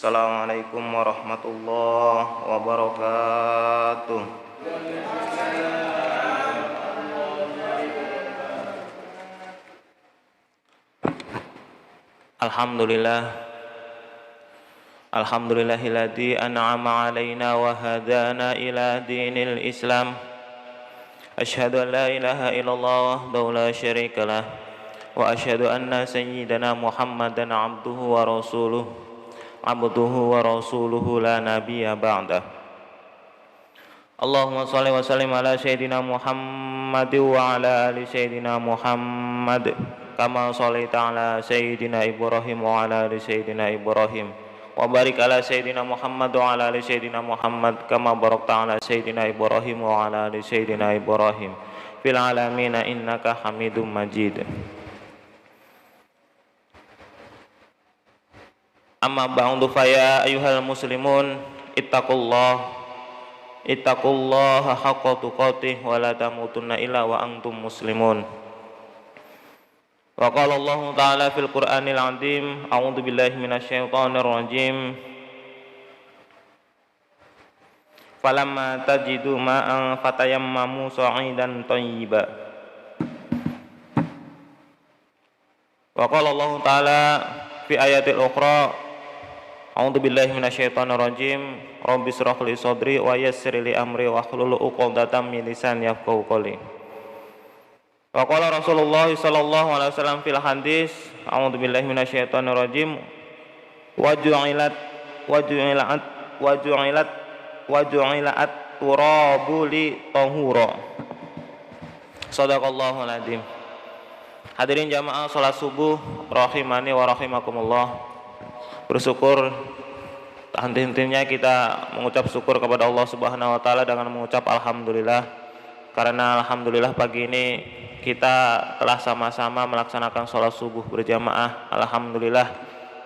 Assalamualaikum warahmatullahi wabarakatuh. Alhamdulillah. Alhamdulillahilladzi an'ama 'alaina wa hadana ila dinil Islam. Asyhadu an la ilaha illallah wahdahu la syarikalah wa asyhadu anna sayyidana Muhammadan abduhu wa rasuluhu la nabiyya ba'dah. Allahumma shalli wa sallim ala sayyidina Muhammad wa ala ali sayyidina Muhammad kama shallaita ala sayyidina Ibrahim wa ala ali sayyidina Ibrahim wa barik ala sayyidina Muhammad wa ala ali sayyidina Muhammad kama barakta ala sayyidina Ibrahim wa ala ali sayyidina Ibrahim fil alamin innaka Hamidum Majid. Amma ba'du fa ya ayyuhal muslimun ittaqullaha haqqa tuqatih wa la tamutunna illa wa antum muslimun. Wa qala Allah ta'ala fil Qur'anil 'azim, a'udzu billahi minasyaitonir rajim. Falamma tajidu ma'an fatayammamu sa'idan thayyiba. Wa qala Allah ta'ala fi ayatil ukhra, a'udzu billahi minasyaitonir rajim. Rabbi shrah li sadri wa yassir li amri wa hlul 'uqdatam min lisani yafqahu qawli. Wa qala Rasulullah sallallahu alaihi wasallam fil hadis, a'udzu billahi minasyaitonir rajim. Wa ju'ilat turabu li tahura. Shadaqallahul adzim. Hadirin jamaah salat subuh rahimani wa rahimakumullah. Bersyukur henti-hentinya kita mengucap syukur kepada Allah Subhanahu wa taala dengan mengucap alhamdulillah, karena alhamdulillah pagi ini kita telah sama-sama melaksanakan sholat subuh berjamaah. Alhamdulillah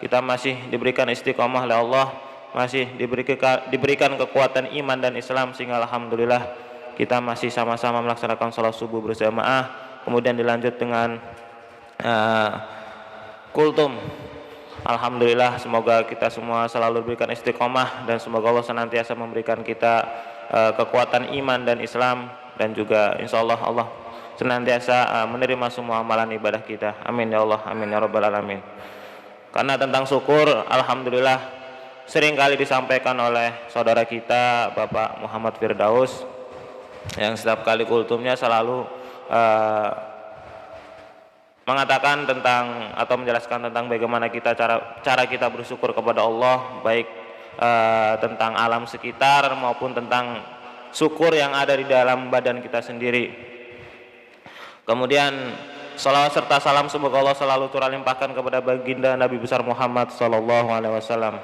kita masih diberikan istiqomah oleh Allah, masih diberikan kekuatan iman dan Islam, sehingga alhamdulillah kita masih sama-sama melaksanakan sholat subuh berjamaah. Kemudian dilanjut dengan kultum. Alhamdulillah, semoga kita semua selalu diberikan istiqomah dan semoga Allah senantiasa memberikan kita kekuatan iman dan Islam, dan juga insyaallah Allah senantiasa menerima semua amalan ibadah kita. Amin ya Allah, amin ya rabbal alamin. Karena tentang syukur, alhamdulillah sering kali disampaikan oleh saudara kita Bapak Muhammad Firdaus, yang setiap kali kultumnya selalu mengatakan tentang atau menjelaskan tentang bagaimana kita cara kita bersyukur kepada Allah, baik tentang alam sekitar maupun tentang syukur yang ada di dalam badan kita sendiri. Kemudian salawat serta salam semoga Allah selalu terlimpahkan kepada baginda Nabi besar Muhammad sallallahu alaihi wasallam.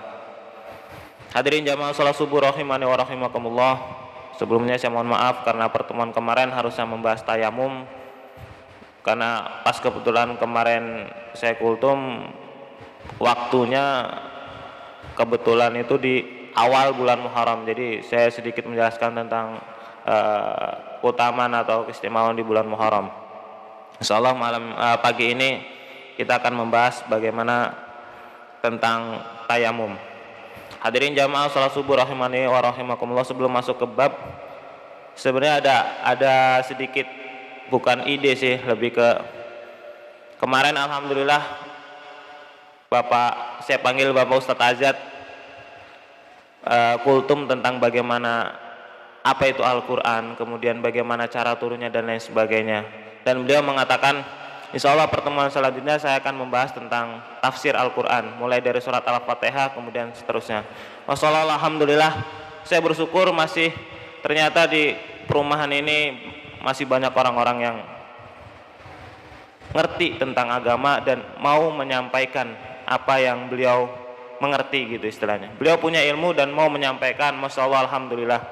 Hadirin jamaah salat subuh rahimani wa rahimakumullah. Sebelumnya saya mohon maaf karena pertemuan kemarin harusnya membahas tayamum, karena pas kebetulan kemarin saya kultum waktunya kebetulan itu di awal bulan Muharram, jadi saya sedikit menjelaskan tentang keutamaan atau keistimewaan di bulan Muharram. Insyaallah pagi ini kita akan membahas bagaimana tentang tayamum. Hadirin jamaah salat subuh rahimani wa rahimakumullah, sebelum masuk ke bab, sebenarnya ada sedikit, bukan ide sih, lebih ke kemarin alhamdulillah saya panggil Bapak Ustadz Azad kultum tentang bagaimana apa itu Al-Quran, kemudian bagaimana cara turunnya dan lain sebagainya. Dan beliau mengatakan insyaallah pertemuan selanjutnya saya akan membahas tentang tafsir Al-Quran, mulai dari surat Al-Fatihah kemudian seterusnya. Wassalamualaikum, alhamdulillah saya bersyukur masih ternyata di perumahan ini masih banyak orang-orang yang ngerti tentang agama dan mau menyampaikan apa yang beliau mengerti gitu istilahnya. Beliau punya ilmu dan mau menyampaikan, masya Allah, alhamdulillah.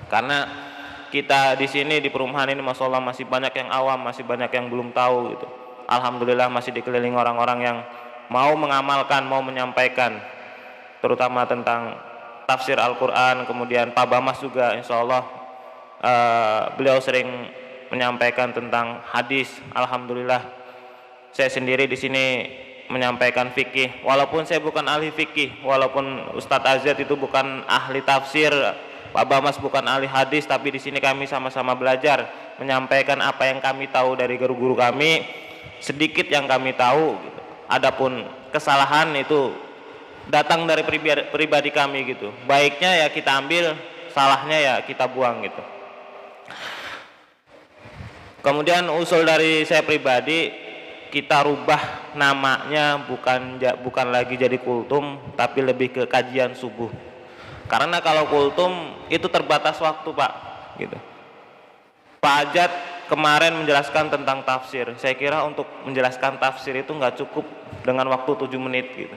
Karena kita di sini di perumahan ini masya Allah masih banyak yang awam, masih banyak yang belum tahu gitu. Alhamdulillah masih dikelilingi orang-orang yang mau mengamalkan, mau menyampaikan, terutama tentang tafsir Al-Quran. Kemudian Pak Bamas juga insya Allah beliau sering menyampaikan tentang hadis. Alhamdulillah saya sendiri di sini menyampaikan fikih, walaupun saya bukan ahli fikih, walaupun Ustadz Azad itu bukan ahli tafsir, Pak Bamas bukan ahli hadis, tapi di sini kami sama-sama belajar menyampaikan apa yang kami tahu dari guru-guru kami, sedikit yang kami tahu gitu. Adapun kesalahan itu datang dari pribadi kami gitu. Baiknya ya kita ambil, salahnya ya kita buang gitu. Kemudian usul dari saya pribadi, kita rubah namanya bukan lagi jadi kultum, tapi lebih ke kajian subuh. Karena kalau kultum itu terbatas waktu, Pak, gitu. Pak Ajat kemarin menjelaskan tentang tafsir. Saya kira untuk menjelaskan tafsir itu nggak cukup dengan waktu 7 menit gitu.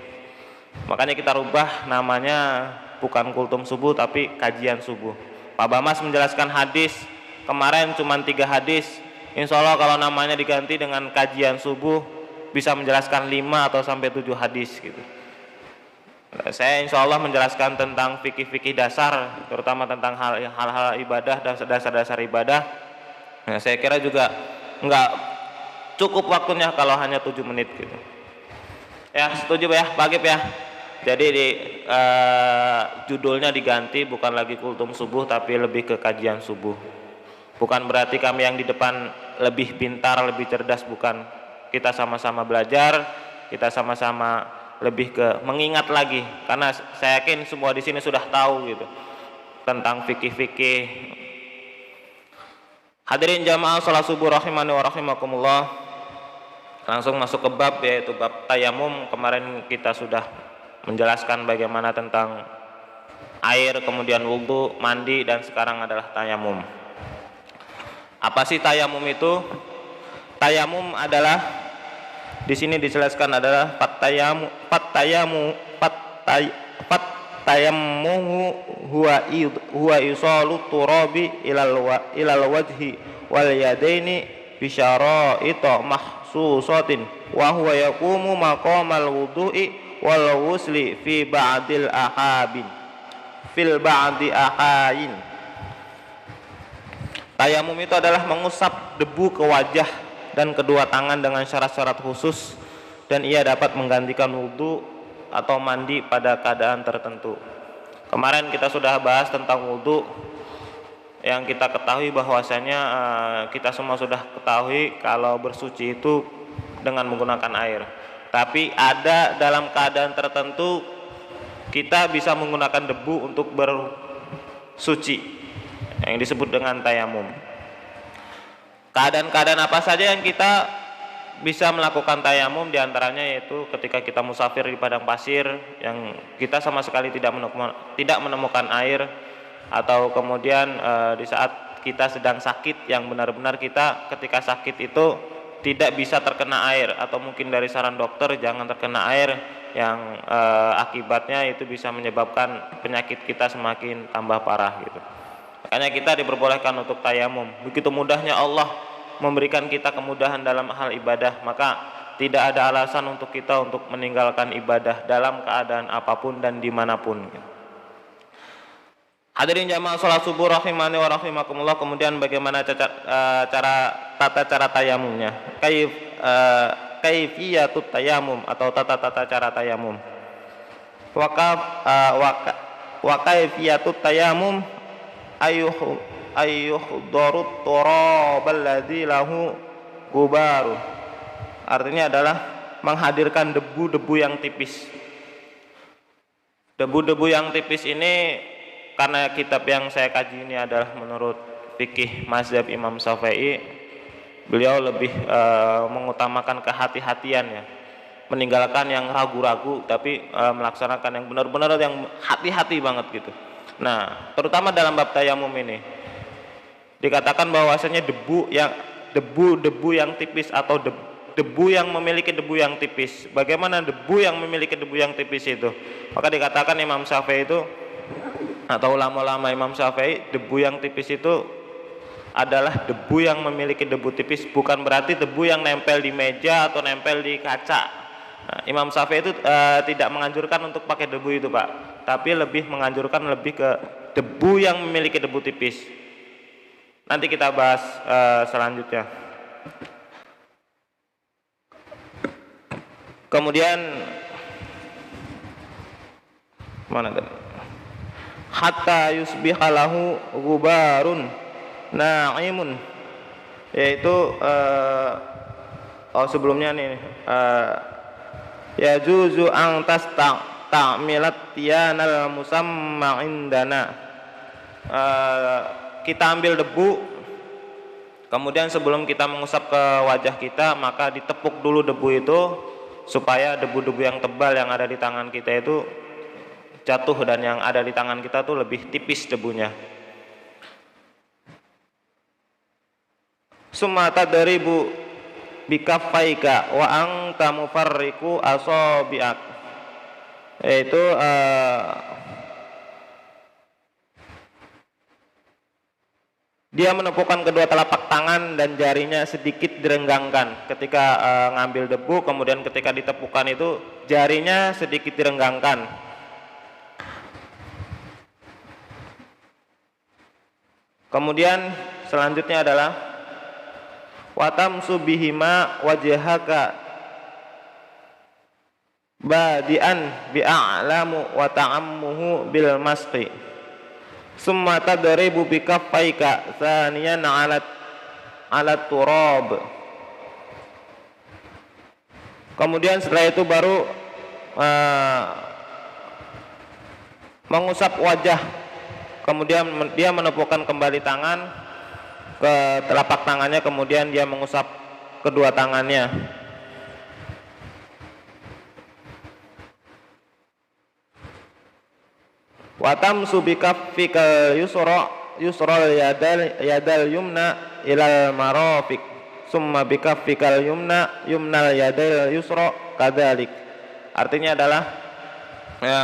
Makanya kita rubah namanya bukan kultum subuh tapi kajian subuh. Pak Bamas menjelaskan hadis, kemarin cuma 3 hadis. Insya Allah kalau namanya diganti dengan kajian subuh bisa menjelaskan 5 atau sampai 7 hadis gitu. Saya insya Allah menjelaskan tentang fikih-fikih dasar, terutama tentang hal-hal ibadah, dasar-dasar ibadah. Nah, saya kira juga nggak cukup waktunya kalau hanya 7 menit gitu. Ya, setuju ya Pak Agip ya. Jadi judulnya diganti, bukan lagi kultum subuh tapi lebih ke kajian subuh. Bukan berarti kami yang di depan lebih pintar, lebih cerdas, bukan. Kita sama-sama belajar, kita sama-sama lebih ke mengingat lagi, karena saya yakin semua di sini sudah tahu gitu tentang fikih-fikih. Hadirin jamaah salat subuh rahimani wa rahimakumullah. Langsung masuk ke bab, yaitu bab tayamum. Kemarin kita sudah menjelaskan bagaimana tentang air, kemudian wudhu, mandi, dan sekarang adalah tayamum. Apa sih tayamum itu? Tayamum adalah, di sini dijelaskan adalah tayammu huwa isalu turabi ilal wajhi wal yadaini bi syara'ita mahsusatin wa huwa yaqumu maqamal wudu'i wal ghusli fi ba'dil ahabin fil ba'di ahain. Tayamum itu adalah mengusap debu ke wajah dan kedua tangan dengan syarat-syarat khusus, dan ia dapat menggantikan wudu atau mandi pada keadaan tertentu. Kemarin kita sudah bahas tentang wudu, yang kita ketahui bahwasanya kita semua sudah ketahui kalau bersuci itu dengan menggunakan air. Tapi ada dalam keadaan tertentu kita bisa menggunakan debu untuk bersuci, yang disebut dengan tayamum. Keadaan-keadaan apa saja yang kita bisa melakukan tayamum? Diantaranya yaitu ketika kita musafir di padang pasir yang kita sama sekali tidak menemukan air, atau kemudian di saat kita sedang sakit yang benar-benar kita ketika sakit itu tidak bisa terkena air, atau mungkin dari saran dokter jangan terkena air, yang akibatnya itu bisa menyebabkan penyakit kita semakin tambah parah gitu. Makanya kita diperbolehkan untuk tayamum. Begitu mudahnya Allah memberikan kita kemudahan dalam hal ibadah, maka tidak ada alasan untuk kita untuk meninggalkan ibadah dalam keadaan apapun dan dimanapun. Hadirin jamaah salat subuh rahimani wa rahimakumullah. Kemudian bagaimana tata cara tayamumnya? Kaifiyatut tayamum atau tata cara tayamum. Wa kaifiyatut tayamum ayyuhdarut turabal ladzi lahu gubaru. Artinya adalah menghadirkan debu-debu yang tipis. Debu-debu yang tipis ini, karena kitab yang saya kaji ini adalah menurut fikih mazhab Imam Syafi'i, beliau lebih mengutamakan kehati-hatian ya, meninggalkan yang ragu-ragu tapi melaksanakan yang benar-benar yang hati-hati banget gitu. Nah, terutama dalam bab tayamum ini dikatakan bahwasanya debu yang tipis atau debu yang memiliki debu yang tipis. Bagaimana debu yang memiliki debu yang tipis itu? Maka dikatakan Imam Syafi'i itu, atau ulama-ulama Imam Syafi'i, debu yang tipis itu adalah debu yang memiliki debu tipis, bukan berarti debu yang nempel di meja atau nempel di kaca. Nah, Imam Syafi'i itu tidak menganjurkan untuk pakai debu itu, Pak, tapi lebih menganjurkan lebih ke debu yang memiliki debu tipis. Nanti kita bahas selanjutnya. Kemudian mana tadi? Hatta yusbihalahu gubarun na'imun, yaitu sebelumnya nih ya juzu ang ta'milat tiyanal musamma indana. Kita ambil debu, kemudian sebelum kita mengusap ke wajah kita maka ditepuk dulu debu itu supaya debu-debu yang tebal yang ada di tangan kita itu jatuh dan yang ada di tangan kita tuh lebih tipis debunya. Summa tadribu bikaffaika wa anta mufarriqu asabi'ak, yaitu dia menepukkan kedua telapak tangan dan jarinya sedikit direnggangkan ketika ngambil debu, kemudian ketika ditepukkan itu jarinya sedikit direnggangkan. Kemudian selanjutnya adalah watamsu bihima wajhaka badian bi'a'lamu wa ta'ammuhu bil masqi summa tadribu bikaffaika thaniyan 'ala turab. Kemudian setelah itu baru mengusap wajah, kemudian dia menepukkan kembali tangan ke telapak tangannya, kemudian dia mengusap kedua tangannya. Watam subikafikal yusral yadal yumna ilal marafik summa bikafikal yumnal yadal yusra kadalik. Artinya adalah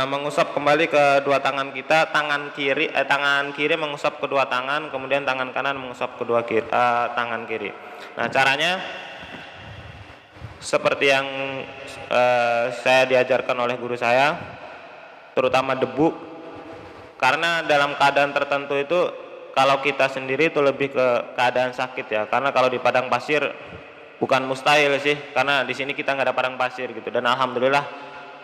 mengusap kembali kedua tangan kita, tangan kiri mengusap kedua tangan, kemudian tangan kanan mengusap tangan kiri. Nah, caranya seperti yang saya diajarkan oleh guru saya, terutama debu. Karena dalam keadaan tertentu itu kalau kita sendiri itu lebih ke keadaan sakit ya. Karena kalau di padang pasir bukan mustahil sih, karena di sini kita nggak ada padang pasir gitu. Dan alhamdulillah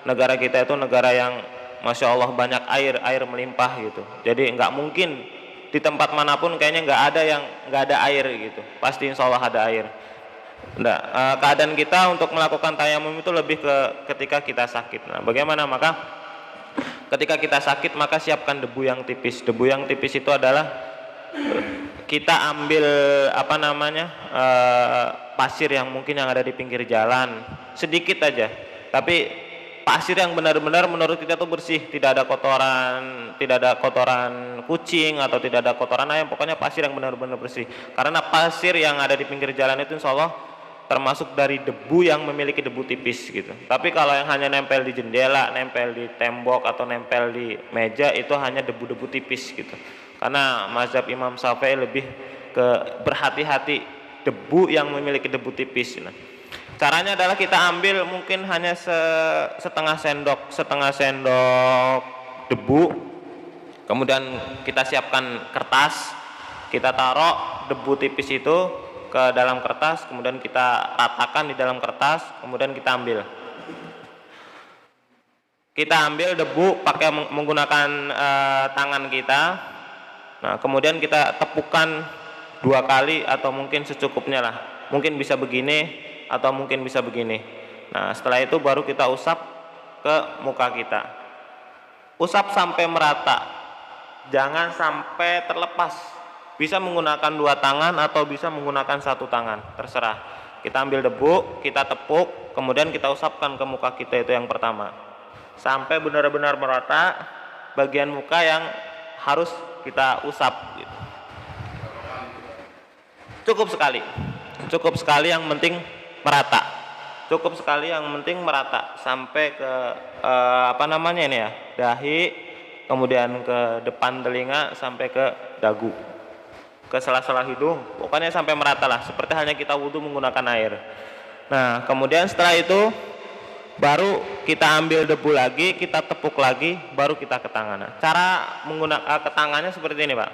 negara kita itu negara yang masya Allah banyak air melimpah gitu. Jadi nggak mungkin di tempat manapun kayaknya nggak ada yang nggak ada air gitu. Pasti insya Allah ada air. Nah, keadaan kita untuk melakukan tayamum itu lebih ke ketika kita sakit. Nah, bagaimana? Maka ketika kita sakit maka siapkan debu yang tipis. Debu yang tipis itu adalah kita ambil pasir yang mungkin yang ada di pinggir jalan sedikit aja, tapi pasir yang benar-benar menurut kita tuh bersih, tidak ada kotoran kucing atau tidak ada kotoran ayam, pokoknya pasir yang benar-benar bersih. Karena pasir yang ada di pinggir jalan itu insya Allah termasuk dari debu yang memiliki debu tipis gitu. Tapi kalau yang hanya nempel di jendela, nempel di tembok atau nempel di meja itu hanya debu-debu tipis gitu. Karena mazhab Imam Syafi'i lebih ke berhati-hati debu yang memiliki debu tipis. Nah, caranya adalah kita ambil mungkin hanya setengah sendok debu, kemudian kita siapkan kertas, kita taruh debu tipis itu ke dalam kertas, kemudian kita ratakan di dalam kertas, kemudian kita ambil debu pakai menggunakan tangan kita. Nah, kemudian kita tepukan 2 kali atau mungkin secukupnya lah, mungkin bisa begini atau mungkin bisa begini. Nah, setelah itu baru kita usap ke muka kita, usap sampai merata, jangan sampai terlepas. Bisa menggunakan 2 tangan atau bisa menggunakan 1 tangan, terserah. Kita ambil debu, kita tepuk, kemudian kita usapkan ke muka kita itu yang pertama, sampai benar-benar merata bagian muka yang harus kita usap gitu. Cukup sekali yang penting merata. Cukup sekali yang penting merata sampai ke dahi, kemudian ke depan telinga sampai ke dagu, ke sela-sela hidung, pokoknya sampai merata lah, seperti halnya kita wudhu menggunakan air. Nah, kemudian setelah itu baru kita ambil debu lagi, kita tepuk lagi, baru kita ke tangan. Nah, cara menggunakan ke tangannya seperti ini, Pak.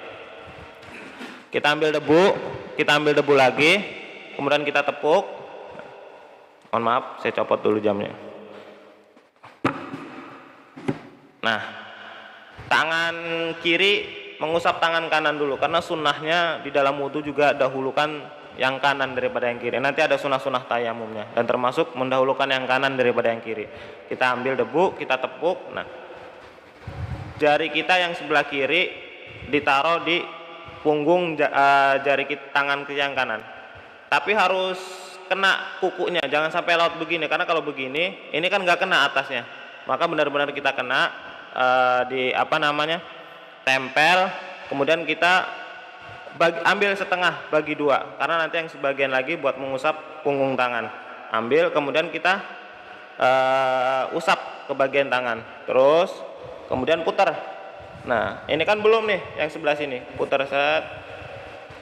Kita ambil debu lagi, kemudian kita tepuk. Mohon maaf, saya copot dulu jamnya. Nah, tangan kiri mengusap tangan kanan dulu, karena sunnahnya di dalam wudhu juga dahulukan yang kanan daripada yang kiri. Nanti ada sunnah-sunnah tayamumnya, dan termasuk mendahulukan yang kanan daripada yang kiri. Kita ambil debu, kita tepuk. Nah, jari kita yang sebelah kiri ditaruh di punggung jari tangan kiri yang kanan. Tapi harus kena kukunya, jangan sampai laut begini, karena kalau begini, ini kan nggak kena atasnya. Maka benar-benar kita kena tempel, kemudian kita ambil setengah, bagi dua, karena nanti yang sebagian lagi buat mengusap punggung tangan. Ambil, kemudian kita usap ke bagian tangan, terus kemudian putar. Nah, ini kan belum nih, yang sebelah sini putar set.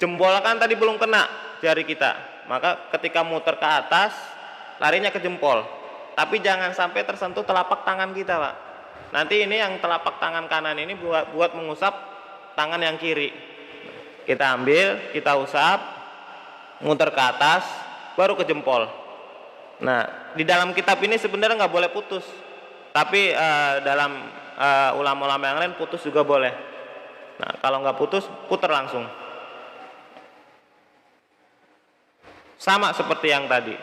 Jempol kan tadi belum kena jari kita, maka ketika muter ke atas larinya ke jempol, tapi jangan sampai tersentuh telapak tangan kita, Pak. Nanti ini yang telapak tangan kanan ini buat mengusap tangan yang kiri. Kita ambil, kita usap, muter ke atas, baru ke jempol. Nah, di dalam kitab ini sebenarnya nggak boleh putus, tapi dalam ulama-ulama yang lain putus juga boleh. Nah, kalau nggak putus, putar langsung. Sama seperti yang tadi,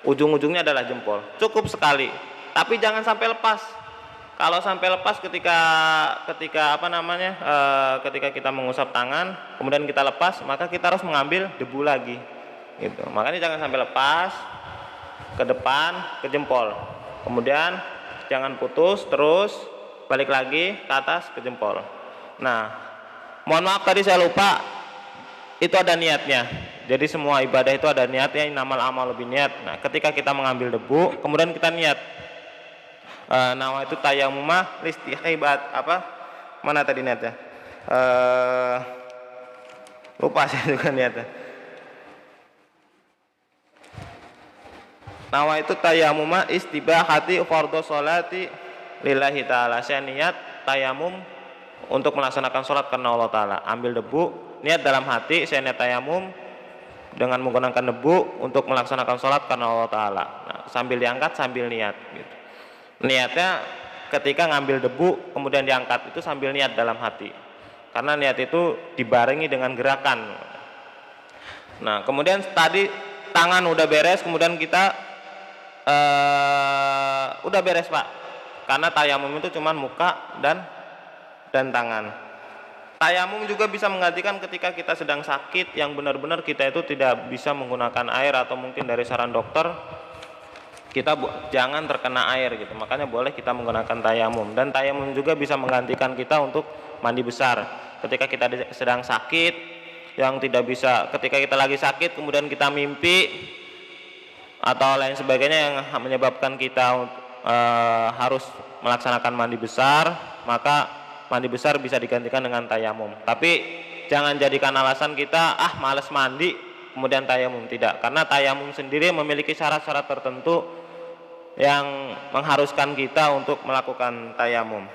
ujung-ujungnya adalah jempol. Cukup sekali, tapi jangan sampai lepas. Kalau sampai lepas ketika kita mengusap tangan, kemudian kita lepas, maka kita harus mengambil debu lagi, gitu. Makanya jangan sampai lepas, ke depan, ke jempol. Kemudian jangan putus, terus balik lagi ke atas, ke jempol. Nah, mohon maaf tadi saya lupa, itu ada niatnya. Jadi semua ibadah itu ada niatnya, innamal a'malu binniyat. Nah, ketika kita mengambil debu, kemudian kita niat. Nawa itu tayamumah listihibat mana tadi niatnya? Lupa saya juga niatnya. Nawa itu tayamumah istibahati fardhu sholati lillahi ta'ala. Saya niat tayamum untuk melaksanakan sholat karena Allah Ta'ala. Ambil debu, niat dalam hati, saya niat tayamum dengan menggunakan debu untuk melaksanakan sholat karena Allah Ta'ala. Nah, sambil diangkat, sambil niat, gitu. Niatnya ketika ngambil debu kemudian diangkat itu sambil niat dalam hati, karena niat itu dibarengi dengan gerakan. Nah, kemudian tadi tangan udah beres, kemudian kita udah beres, Pak, karena tayamum itu cuma muka dan tangan. Tayamum juga bisa menggantikan ketika kita sedang sakit yang benar-benar kita itu tidak bisa menggunakan air, atau mungkin dari saran dokter kita jangan terkena air, gitu. Makanya boleh kita menggunakan tayamum, dan tayamum juga bisa menggantikan kita untuk mandi besar ketika kita sedang sakit, yang tidak bisa, ketika kita lagi sakit kemudian kita mimpi atau lain sebagainya yang menyebabkan kita harus melaksanakan mandi besar, maka mandi besar bisa digantikan dengan tayamum. Tapi jangan jadikan alasan kita malas mandi kemudian tayamum, tidak, karena tayamum sendiri memiliki syarat-syarat tertentu yang mengharuskan kita untuk melakukan tayamum.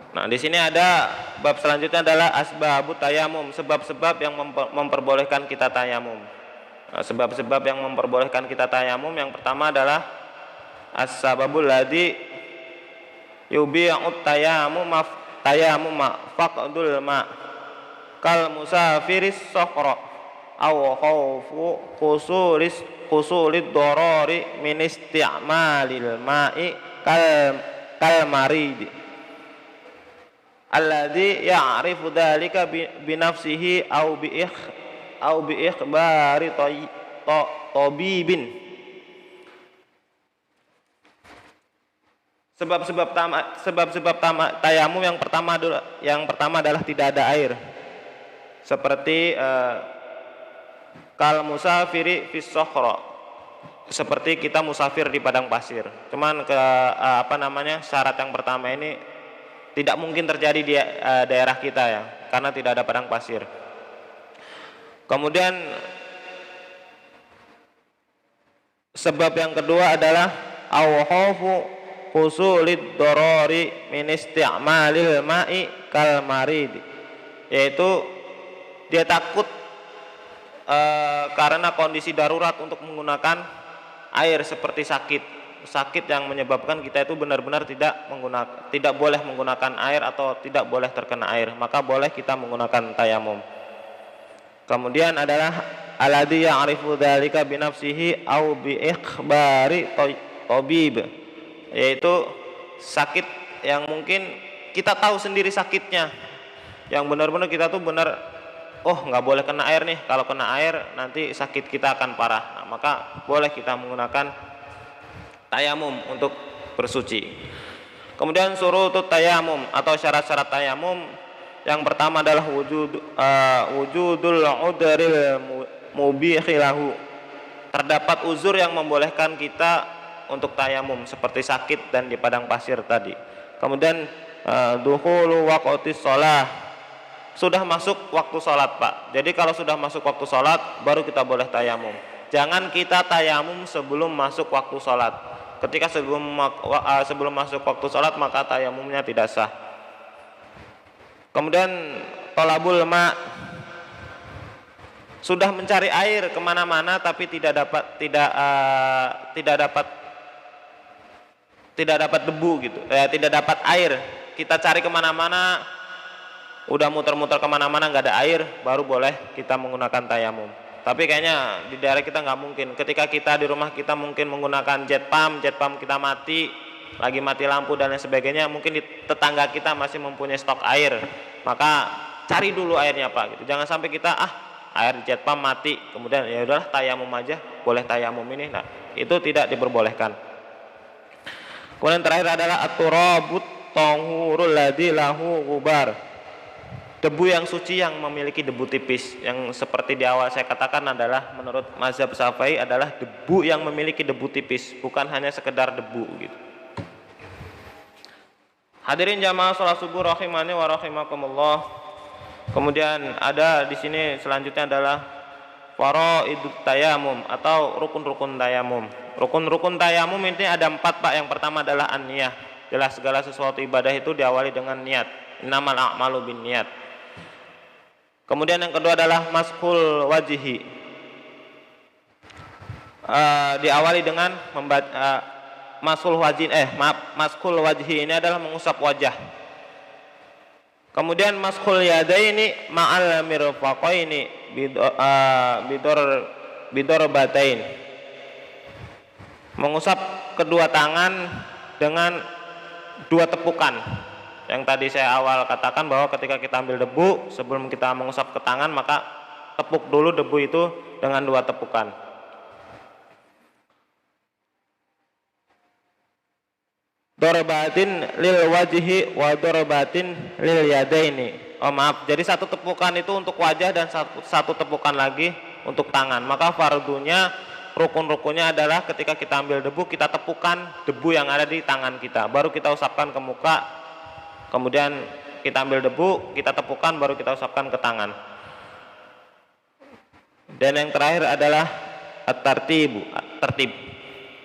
Nah, di sini ada bab selanjutnya adalah asbabut tayamum, sebab-sebab yang memperbolehkan kita tayamum. Nah, sebab-sebab yang memperbolehkan kita tayamum yang pertama adalah as-sababul ladzi yubi'ut tayamum faqdul ma kal musafiris sokhra aw khawfu qusulid dorori min isti'malil ma'i kal marid alladzi ya'rifu dzalika bi nafsihi aw bi ikhbari tabibin. Sebab-sebab tayamum yang pertama adalah tidak ada air, seperti kal musafiri fis sokhra, seperti kita musafir di padang pasir. Cuman syarat yang pertama ini tidak mungkin terjadi di daerah kita, ya, karena tidak ada padang pasir. Kemudian sebab yang kedua adalah awhafu husulid dorori min isti'malil ma'i kal marid, yaitu dia takut karena kondisi darurat untuk menggunakan air seperti sakit. sakit yang menyebabkan kita itu benar-benar tidak boleh menggunakan air atau tidak boleh terkena air, maka boleh kita menggunakan tayamum. Kemudian adalah alladzi ya'rifu dzalika bi nafsihi au bi ikhbari tabib, yaitu sakit yang mungkin kita tahu sendiri sakitnya, yang benar-benar kita tuh benar, oh nggak boleh kena air nih, kalau kena air nanti sakit kita akan parah. Nah, maka boleh kita menggunakan tayamum untuk bersuci. Kemudian surutut tayamum atau syarat-syarat tayamum, yang pertama adalah wujudul udhril mubikhilahu, terdapat uzur yang membolehkan kita untuk tayamum seperti sakit dan di padang pasir tadi. Kemudian dukhulu waqtis shalah, sudah masuk waktu sholat Pak. Jadi kalau sudah masuk waktu sholat baru kita boleh tayamum. Jangan kita tayamum sebelum masuk waktu sholat. Ketika sebelum masuk waktu sholat maka tayamumnya tidak sah. Kemudian tolabul ma, sudah mencari air kemana-mana tapi tidak dapat debu gitu, tidak dapat air. Kita cari kemana-mana, udah muter-muter kemana-mana nggak ada air, baru boleh kita menggunakan tayamum. Tapi kayaknya di daerah kita nggak mungkin. Ketika kita di rumah kita mungkin menggunakan jet pump kita mati, lagi mati lampu dan lain sebagainya, mungkin di tetangga kita masih mempunyai stok air, maka cari dulu airnya Pak gitu. Jangan sampai kita air jet pump mati, kemudian ya udahlah tayamum aja, boleh tayamum ini. Nah, itu tidak diperbolehkan. Kemudian terakhir adalah at-turabut tahurul ladzi lahu ghubar, debu yang suci yang memiliki debu tipis, yang seperti di awal saya katakan adalah menurut mazhab Syafi'i adalah debu yang memiliki debu tipis, bukan hanya sekedar debu gitu. Hadirin jamaah salat subuh rahimani wa rahimakumullah. Kemudian ada di sini selanjutnya adalah faraidut tayamum atau rukun-rukun tayamum. Rukun-rukun tayamum ini ada 4 Pak. Yang pertama adalah an-niyah. Jelas segala sesuatu ibadah itu diawali dengan niat. Innamal a'malu binniyat. Kemudian yang kedua adalah mashul wajhi. Diawali dengan mashul wajhi ini adalah mengusap wajah. Kemudian mashul yadaini ma'al mirfaqaini bidorbatain, mengusap kedua tangan dengan 2 tepukan. Yang tadi saya awal katakan bahwa ketika kita ambil debu, sebelum kita mengusap ke tangan maka tepuk dulu debu itu dengan 2 tepukan. Dorbatin lil wajhi wa dorbatin lil yadaini. Oh maaf, jadi 1 tepukan itu untuk wajah dan satu tepukan lagi untuk tangan. Maka fardunya, rukun-rukunnya adalah ketika kita ambil debu, kita tepukan debu yang ada di tangan kita, baru kita usapkan ke muka. Kemudian kita ambil debu, kita tepukan, baru kita usapkan ke tangan. Dan yang terakhir adalah tertib.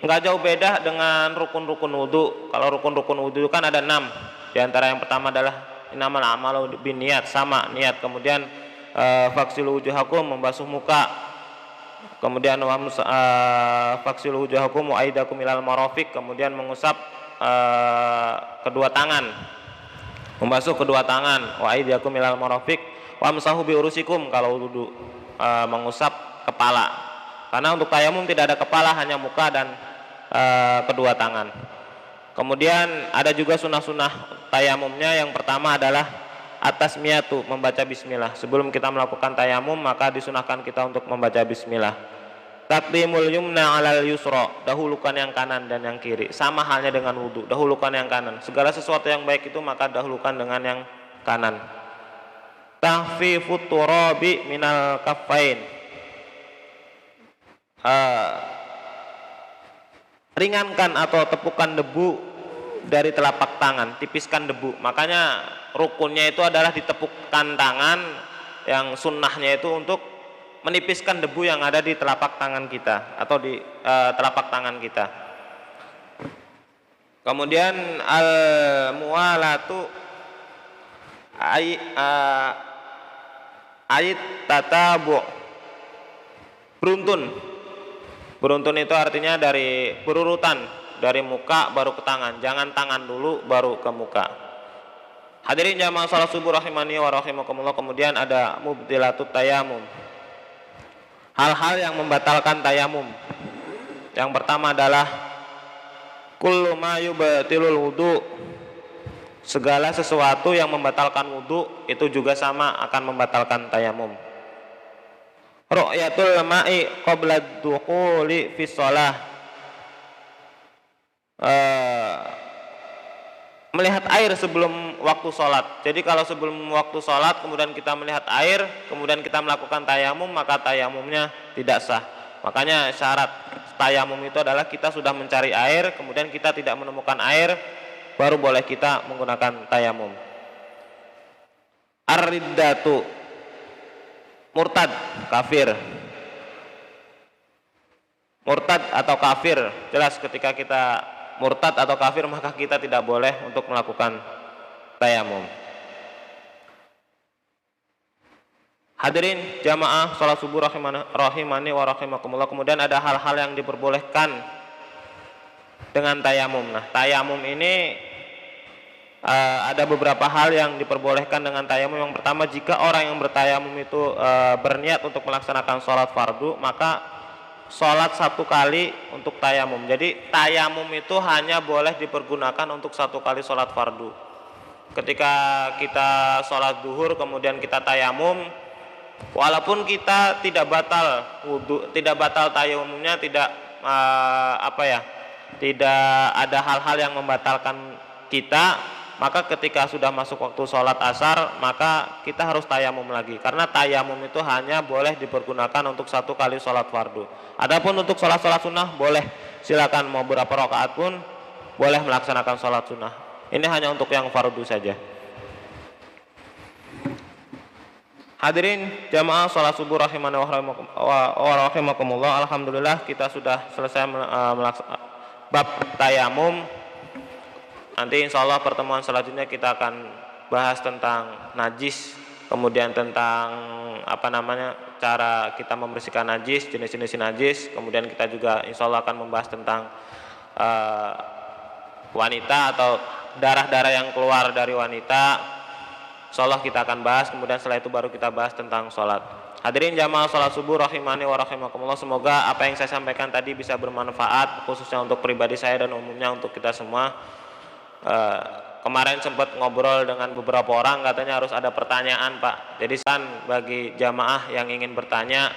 Enggak jauh beda dengan rukun-rukun wudu. Kalau rukun-rukun wudu kan ada 6. Di antara yang pertama adalah innamal a'malu binniyat, sama niat. Kemudian faksilu wujuhakum, membasuh muka. Kemudian faksilu wujuhakum wa aidakum ilal marafiq, kemudian mengusap kedua tangan. Membasuh kedua tangan, wa aidakum ilal marafiq, wa amsahu bi urusikum kalau wudu, mengusap kepala. Karena untuk tayamum tidak ada kepala, hanya muka dan kedua tangan. Kemudian ada juga sunnah-sunnah tayamumnya. Yang pertama adalah at-tasmiyatu, membaca bismillah. Sebelum kita melakukan tayamum maka disunahkan kita untuk membaca bismillah. Taqdimul yumna 'alal yusra, dahulukan yang kanan dan yang kiri. Sama halnya dengan wudu, dahulukan yang kanan. Segala sesuatu yang baik itu maka dahulukan dengan yang kanan. Tahfifut turabi minal kaffain, ringankan atau tepukan debu dari telapak tangan, tipiskan debu. Makanya rukunnya itu adalah ditepukkan tangan, yang sunnahnya itu untuk menipiskan debu yang ada di telapak tangan kita atau di telapak tangan kita. Kemudian al-muwalatu ayat tatabu, beruntun. Beruntun itu artinya dari berurutan. dari muka baru ke tangan, jangan tangan dulu baru ke muka. Hadirin jamaah salat subuh rahimani wa rahimakumullah, kemudian ada mubtilatut tayamum. Hal-hal yang membatalkan tayamum. Yang pertama adalah kullu ma yubtilul wudu. Segala sesuatu yang membatalkan wudu itu juga sama akan membatalkan tayamum. Ru'yatul ma'i qabla dukhuli fi shalah. Melihat air sebelum waktu sholat. Jadi kalau sebelum waktu sholat kemudian kita melihat air, kemudian kita melakukan tayamum, maka tayamumnya tidak sah. Makanya syarat tayamum itu adalah kita sudah mencari air, kemudian kita tidak menemukan air, baru boleh kita menggunakan tayamum. Ar-riddatu, murtad, kafir. Murtad atau kafir, jelas ketika kita murtad atau kafir maka kita tidak boleh untuk melakukan tayamum. Hadirin jamaah salat subuh rahimani wa rahimakumullah, kemudian ada hal-hal yang diperbolehkan dengan tayamum. Nah, tayamum ini ada beberapa hal yang diperbolehkan dengan tayamum. Yang pertama, jika orang yang bertayamum itu berniat untuk melaksanakan sholat fardu, maka sholat satu kali untuk tayamum. Jadi tayamum itu hanya boleh dipergunakan untuk satu kali sholat fardu. Ketika kita sholat duhur kemudian kita tayamum, walaupun kita tidak batal wudu, tidak batal tayamumnya, tidak tidak ada hal-hal yang membatalkan kita, maka ketika sudah masuk waktu sholat asar maka kita harus tayamum lagi, karena tayamum itu hanya boleh dipergunakan untuk satu kali sholat fardu. Adapun untuk sholat sunnah boleh, silakan mau berapa rakaat pun boleh melaksanakan sholat sunnah. Ini hanya untuk yang fardu saja. Hadirin jamaah sholat subuh rahimani wa rahimakumullah, alhamdulillah kita sudah selesai melaksanakan bab tayamum. Nanti insya Allah pertemuan selanjutnya kita akan bahas tentang najis, kemudian tentang cara kita membersihkan najis, jenis-jenis najis, kemudian kita juga insya Allah akan membahas tentang wanita atau darah-darah yang keluar dari wanita. Insya Allah kita akan bahas, kemudian setelah itu baru kita bahas tentang sholat. Hadirin jamaah sholat subuh rahimani wa rahimakumullah, semoga apa yang saya sampaikan tadi bisa bermanfaat, khususnya untuk pribadi saya dan umumnya untuk kita semua. Kemarin sempat ngobrol dengan beberapa orang, katanya harus ada pertanyaan Pak. Jadi bagi jamaah yang ingin bertanya,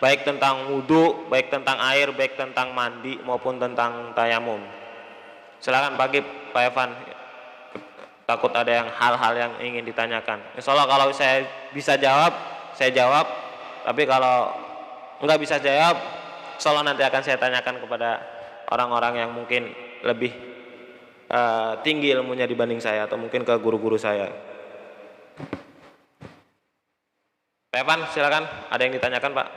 baik tentang wudu, baik tentang air, baik tentang mandi maupun tentang tayamum, silakan pagi Pak Evan. Takut ada yang hal-hal yang ingin ditanyakan. Insya Allah kalau saya bisa jawab, saya jawab. Tapi kalau nggak bisa jawab, insya Allah nanti akan saya tanyakan kepada orang-orang yang mungkin lebih tinggi ilmunya dibanding saya, atau mungkin ke guru-guru saya. Pak Evan, silakan. Ada yang ditanyakan Pak?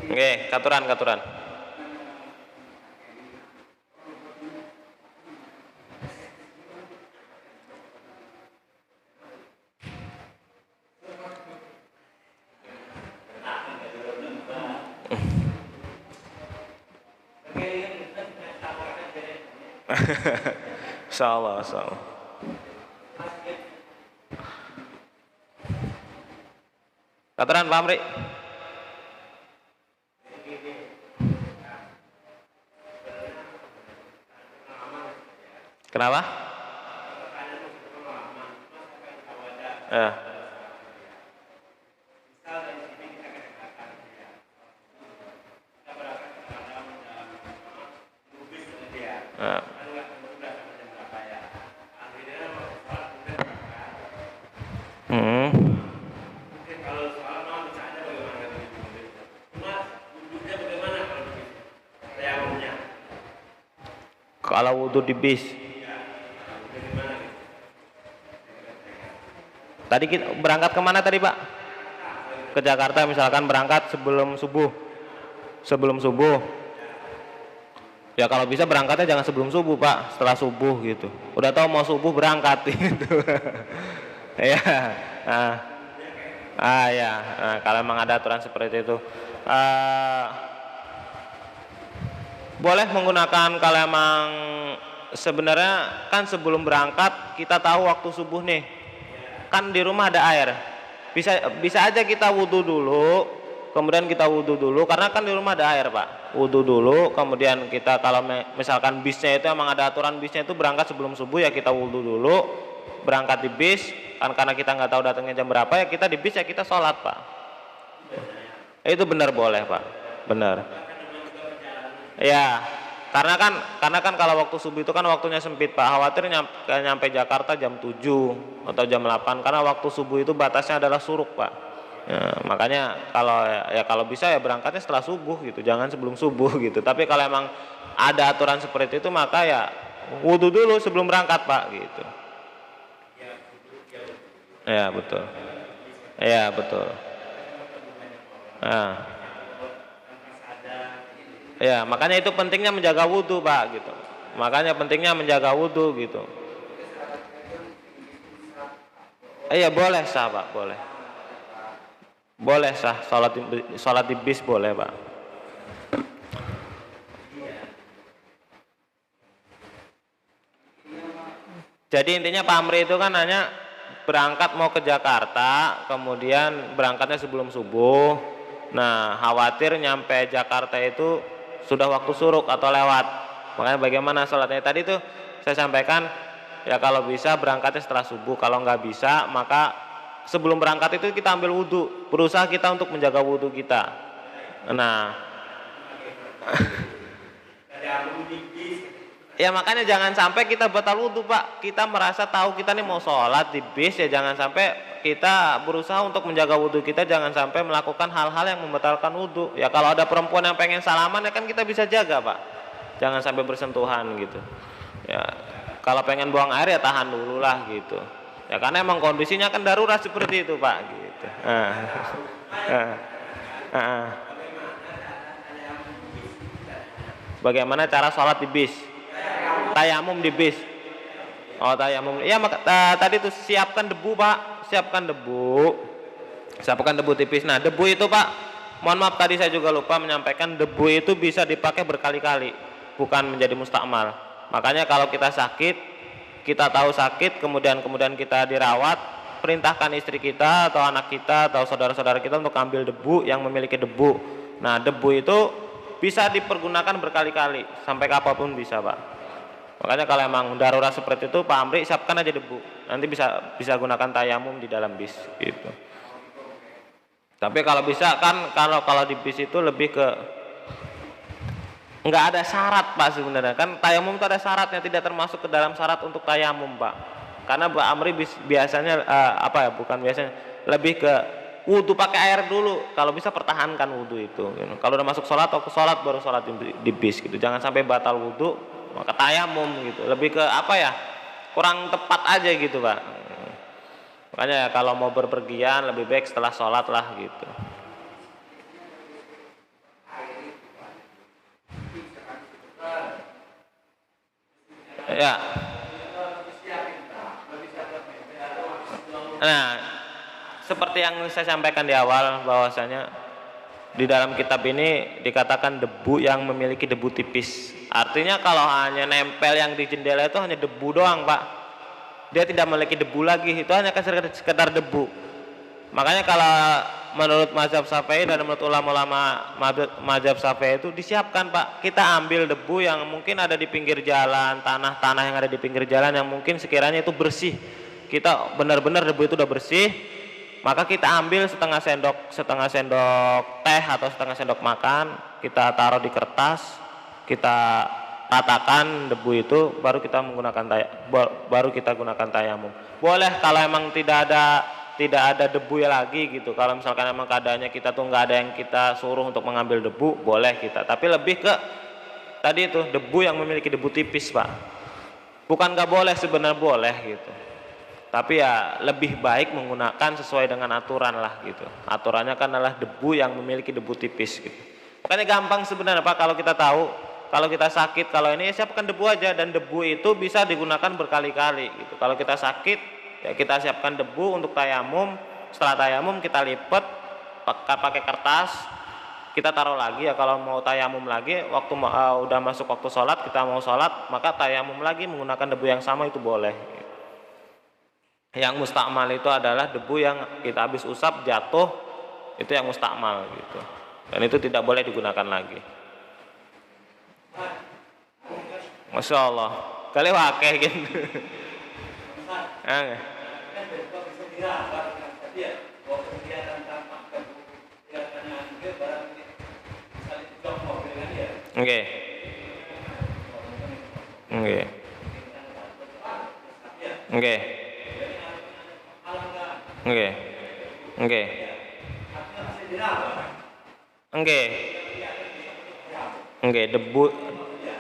Oke, katuran. Insyaallah. Katuran Pak Amri. Kenapa? Kalau wudu di bis. Tadi kita berangkat kemana tadi Pak? Ke Jakarta misalkan, berangkat sebelum subuh. Ya kalau bisa berangkatnya jangan sebelum subuh Pak, setelah subuh gitu. Udah tahu mau subuh berangkat gitu. Ya. Nah. Ya, nah, kalau memang ada aturan seperti itu, uh, boleh menggunakan kalau emang sebenarnya kan sebelum berangkat kita tahu waktu subuh nih, kan di rumah ada air, bisa bisa aja kita wudhu dulu, kemudian kita wudhu dulu karena kan di rumah ada air pak, wudhu dulu, kemudian kita kalau misalkan bisnya itu emang ada aturan bisnya itu berangkat sebelum subuh ya kita wudhu dulu, berangkat di bis kan karena kita nggak tahu datangnya jam berapa ya kita di bis ya kita sholat pak, itu benar boleh pak, benar. Ya, karena kan kalau waktu subuh itu kan waktunya sempit Pak. Khawatir nyampe Jakarta jam 7 atau jam 8 karena waktu subuh itu batasnya adalah suruk Pak. Ya, makanya kalau bisa ya berangkatnya setelah subuh gitu, jangan sebelum subuh gitu. Tapi kalau emang ada aturan seperti itu maka ya wudhu dulu sebelum berangkat Pak gitu. Ya betul. Ya betul. Nah. Ya, makanya itu pentingnya menjaga wudhu Pak gitu. Makanya pentingnya menjaga wudhu gitu. Iya boleh sah Pak, boleh. Boleh sah, sholat di bis boleh Pak. Jadi intinya Pak Amri itu kan hanya berangkat mau ke Jakarta, kemudian berangkatnya sebelum subuh. Nah, khawatir nyampe Jakarta itu sudah waktu suruk atau lewat. Makanya bagaimana sholatnya tadi tuh saya sampaikan ya kalau bisa berangkatnya setelah subuh. Kalau nggak bisa maka sebelum berangkat itu kita ambil wudhu. Berusaha kita untuk menjaga wudhu kita. Nah, ya makanya jangan sampai kita batal wudhu Pak. Kita merasa tahu kita nih mau sholat di bis ya jangan sampai kita berusaha untuk menjaga wudhu kita, jangan sampai melakukan hal-hal yang membatalkan wudhu. Ya kalau ada perempuan yang pengen salaman ya kan kita bisa jaga Pak, jangan sampai bersentuhan gitu. Ya kalau pengen buang air ya tahan dulu lah gitu. Ya karena emang kondisinya kan darurat seperti itu Pak gitu. Bagaimana cara sholat di bis? Tayamum di bis. Oh tayamum. Ya tadi tuh siapkan debu Pak, siapkan debu tipis. Nah debu itu Pak, mohon maaf tadi saya juga lupa menyampaikan debu itu bisa dipakai berkali-kali, bukan menjadi mustakmal. Makanya kalau kita sakit, kita tahu sakit, kemudian kita dirawat, perintahkan istri kita atau anak kita atau saudara-saudara kita untuk ambil debu yang memiliki debu. Nah debu itu bisa dipergunakan berkali-kali sampai kapanpun bisa Pak. Makanya kalau emang darurat seperti itu Pak Amri siapkan aja debu, nanti bisa gunakan tayamum di dalam bis gitu. Tapi kalau bisa kan kalau di bis itu lebih ke nggak ada syarat Pak sebenarnya, kan tayamum itu ada syaratnya, tidak termasuk ke dalam syarat untuk tayamum Pak. Karena Pak Amri biasanya lebih ke wudhu pakai air dulu, kalau bisa pertahankan wudhu itu gitu. Kalau udah masuk sholat atau ke sholat baru sholat di bis gitu, jangan sampai batal wudhu maka tayamum gitu, lebih ke kurang tepat aja gitu Pak. Makanya kalau mau berpergian lebih baik setelah sholat lah gitu. Ya. Nah, seperti yang saya sampaikan di awal bahwasanya di dalam kitab ini dikatakan debu yang memiliki debu tipis. Artinya kalau hanya nempel yang di jendela itu hanya debu doang Pak. Dia tidak memiliki debu lagi, itu hanya sekedar debu. Makanya kalau menurut mazhab Syafi'i dan menurut ulama-ulama mazhab Syafi'i itu disiapkan Pak. Kita ambil debu yang mungkin ada di pinggir jalan, tanah-tanah yang ada di pinggir jalan yang mungkin sekiranya itu bersih. Kita benar-benar debu itu udah bersih, maka kita ambil setengah sendok teh atau setengah sendok makan, kita taruh di kertas, kita ratakan debu itu, baru kita gunakan tayamum. Boleh kalau emang tidak ada debu ya lagi gitu. Kalau misalkan emang keadaannya kita tuh nggak ada yang kita suruh untuk mengambil debu, boleh kita. Tapi lebih ke tadi itu debu yang memiliki debu tipis Pak. Bukan nggak boleh, sebenarnya boleh gitu. Tapi ya lebih baik menggunakan sesuai dengan aturan lah gitu. Aturannya kan adalah debu yang memiliki debu tipis gitu. Makanya gampang sebenarnya Pak, kalau kita tahu, kalau kita sakit, kalau ini ya siapkan debu aja, dan debu itu bisa digunakan berkali-kali gitu. Kalau kita sakit ya kita siapkan debu untuk tayamum, setelah tayamum kita lipat pakai kertas, kita taruh lagi ya. Kalau mau tayamum lagi waktu udah masuk waktu sholat, kita mau sholat, maka tayamum lagi menggunakan debu yang sama, itu boleh. Yang mustakmal itu adalah debu yang kita habis usap jatuh, itu yang mustakmal gitu, dan itu tidak boleh digunakan lagi. Masya Allah, kali wakeh gitu. Oke.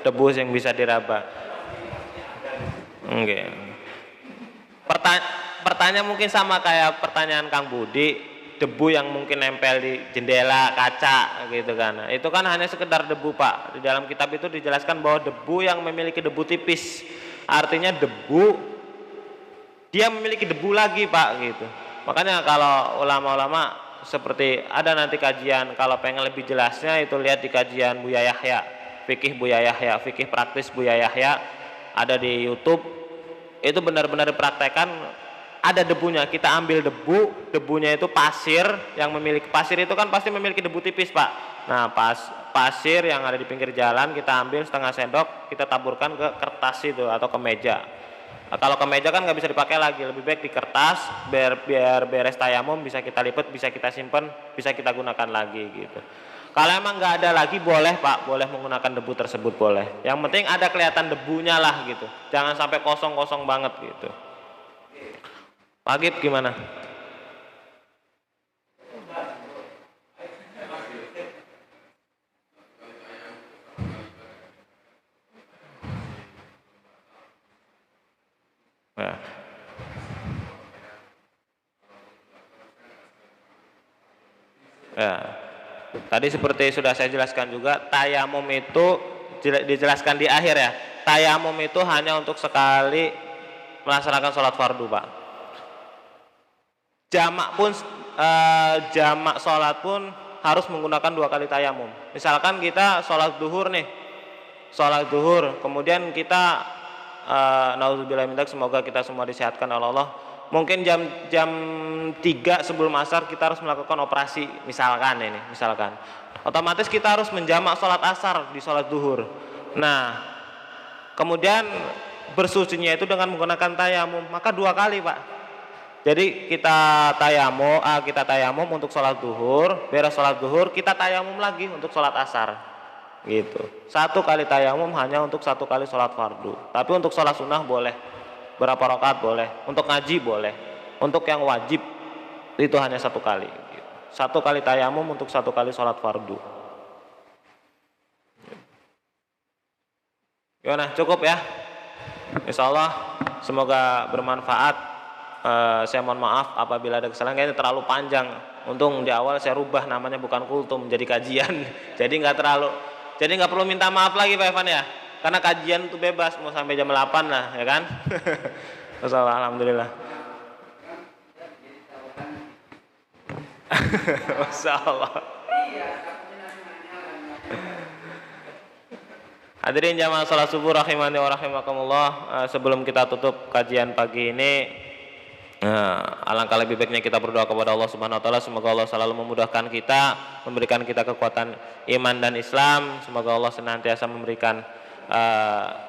Debu yang bisa diraba. Pertanyaan mungkin sama kayak pertanyaan Kang Budi, debu yang mungkin nempel di jendela kaca gitu kan. Itu kan hanya sekedar debu, Pak. Di dalam kitab itu dijelaskan bahwa debu yang memiliki debu tipis, artinya debu dia memiliki debu lagi, Pak, gitu. Makanya kalau ulama-ulama seperti ada nanti kajian, kalau pengen lebih jelasnya itu lihat di kajian Buya Yahya, fikih Buya Yahya, fikih praktis Buya Yahya, ada di YouTube. Itu benar-benar dipraktekkan, ada debunya, kita ambil debunya itu pasir, yang memiliki pasir itu kan pasti memiliki debu tipis, Pak. Nah, pasir yang ada di pinggir jalan kita ambil setengah sendok, kita taburkan ke kertas itu atau ke meja. Nah, kalau ke meja kan nggak bisa dipakai lagi, lebih baik di kertas, biar beres tayamum bisa kita lipat, bisa kita simpan, bisa kita gunakan lagi gitu. Kalau emang nggak ada lagi boleh, Pak, boleh menggunakan debu tersebut, boleh. Yang penting ada kelihatan debunya lah gitu, jangan sampai kosong-kosong banget gitu. Pak Gib gimana? Ya. Tadi seperti sudah saya jelaskan juga, tayamum itu dijelaskan di akhir ya. Tayamum itu hanya untuk sekali melaksanakan sholat fardu, Pak. Jamak sholat pun harus menggunakan 2 kali tayamum. Misalkan kita sholat duhur nih, kemudian kita naudzubillah min dzalik, semoga kita semua disehatkan oleh Allah. Mungkin jam 3 sebelum asar kita harus melakukan operasi, misalkan. Otomatis kita harus menjamak sholat asar di sholat duhur. Nah, kemudian bersucinya itu dengan menggunakan tayamum, maka 2 kali, Pak. Jadi kita tayamum untuk sholat duhur, beres sholat duhur kita tayamum lagi untuk sholat asar, gitu. 1 kali tayamum hanya untuk 1 kali sholat fardu. Tapi untuk sholat sunnah boleh, berapa rakaat boleh, untuk ngaji boleh, untuk yang wajib itu hanya 1 kali. 1 kali tayamum untuk 1 kali sholat fardu. Gimana? Cukup ya? Insyaallah semoga bermanfaat. Saya mohon maaf apabila ada kesalahan, kayaknya terlalu panjang. Untung di awal saya rubah namanya bukan kultum menjadi kajian. Jadi nggak perlu minta maaf lagi, Pak Evan ya. Karena kajian itu bebas mau sampai jam 8 lah, ya kan? Alhamdulillah. Masyaallah. Hadirin jamaah salat subuh rahimani wa rahimakumullah, sebelum kita tutup kajian pagi ini, alangkah lebih baiknya kita berdoa kepada Allah Subhanahu wa taala, semoga Allah selalu memudahkan kita, memberikan kita kekuatan iman dan Islam. Semoga Allah senantiasa memberikan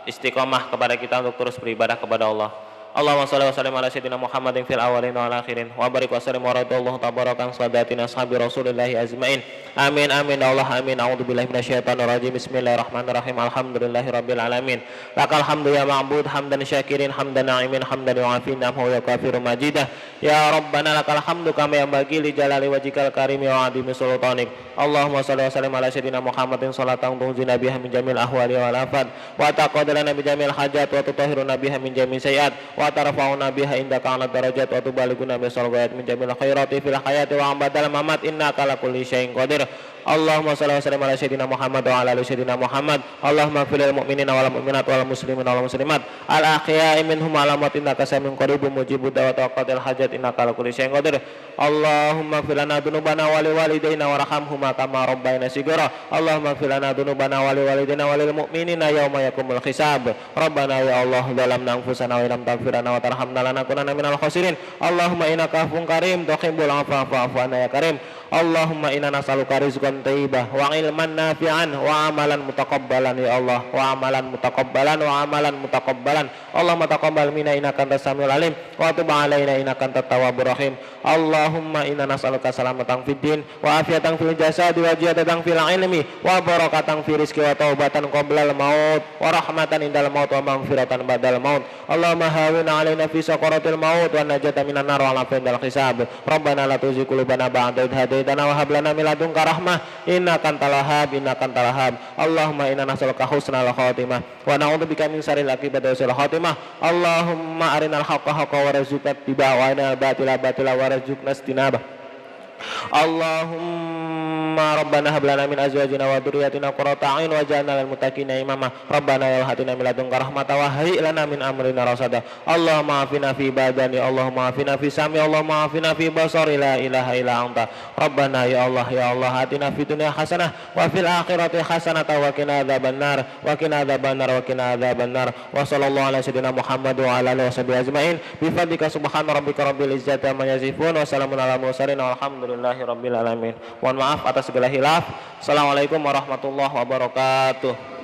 istiqomah kepada kita untuk terus beribadah kepada Allah. Allahumma shalli wa sallim ala sayyidina Muhammadin fil awwalin wal akhirin wa barik wa sallim wa radallahu tabarakan sadatina ashabi Rasulillahi azmain. Amin amin Allah amin. A'udzubillahi minasyaitonir rajim. Bismillahirrahmanirrahim. Alhamdulillahirabbil alamin. Lakal hamdu ya ma'bud hamdan syakirin hamdan na'imin hamdan yu'afin namhu ya kafiru majidah. Ya Rabbana lakal hamdu kama yanbaghi li jalali wajhikal karimi wa 'azimi sultanik. Allahumma shalli wa sallim ala sayyidina Muhammadin salatan tunzina biha min jamil ahwali wal afat wa taqaddalana bi jamil hajat wa tutahhiruna biha min jamil sayiat wa tarfa'una biha indaka 'ala darajat wa tubalighuna bi salawat min jamil khairati fil hayati wa badal mamat innaka ala kulli syai'in qadir. Allahumma shalli wa sallim ala sayyidina Muhammad wa ala ali sayyidina Muhammad. Allahumma ighfir lil mu'minina wal mu'minat wal muslimina wal muslimat al ahya'i minhum wal amwat innaka samiun qaribun mujibud da'wati wa qadil hajat innaka ala kulli syai'in qadir. Allahumma ighfir lana dzunubana wa li walidayna warhamhuma kama rabbayana shighara. Allahumma ighfir lana dzunubana wa li walidayna wa lil mu'minina yauma yaqumul hisab. Rabbana ya Allah zalamna anfusana wa illam taghfir lana wa tarhamna lanakunanna minal khasirin. Allahumma innaka afuwwun karim tuhibbul afwa fa'fu 'anna ya karim. Allahumma inna nas'aluka rizqan thayyibah wa ilman nafi'an wa amalan mutaqabbalan ya Allah wa amalan mutaqabbalan wa amalan mutaqabbalan. Allahumma taqabbal minna innaka antas samiul alim wa tub 'alaina innaka antat tawwabur rahim. Allahumma inna nas'aluka salamatan fid din wa afiyatan fil jasad wa ziyadatan fil ilmi wa barakatan fi rizqi wa taubatan qablal maut wa rahmatan indal maut wa maghfiratan ba'dal maut. Allahumma hawwin 'alaina fi sakaratil maut wa najatan minan nar wa 'afwan dal hisab. Rabbana la tuzigh qulubana ba'da idh hadaytana wa hab lana min ladunka rahmah innaka antal wahhab innaka antal wahhab. Allahumma inna nas'aluka husnal khatimah wa na'udzubika min syarril aqibati wa su'il khatimah. Allahumma arinal haqqa haqqan warzuqna ittiba'ahu wa arinal batila batila warzuqna ijtinabah. Allahumma rabbana hab lana min azwajina wa dhurriyyatina qurrata a'yun waj'alna lil muttaqina imama. Rabbana ya hatina min ladunka rahmatan wa hayyi lana min amrina rasada. Allahumma afina fi badani, Allahumma afina fi sami, Allahumma afina fi basari, la ilaha illa anta. Rabbana ya Allah hatina fi dunya hasanah wa fil akhirati hasanah wa qina adzabannar wa qina adzabannar wa qina adzabannar. Wa sallallahu ala sayyidina Muhammad wa ala alihi washabihi ajmain bi fadlika subhana rabbika rabbil izzati amma yasifun wa salamun ala mursalin walhamdulillahi rabbil alamin. Mohon maaf atas segala hilaf. Assalamualaikum warahmatullahi wabarakatuh.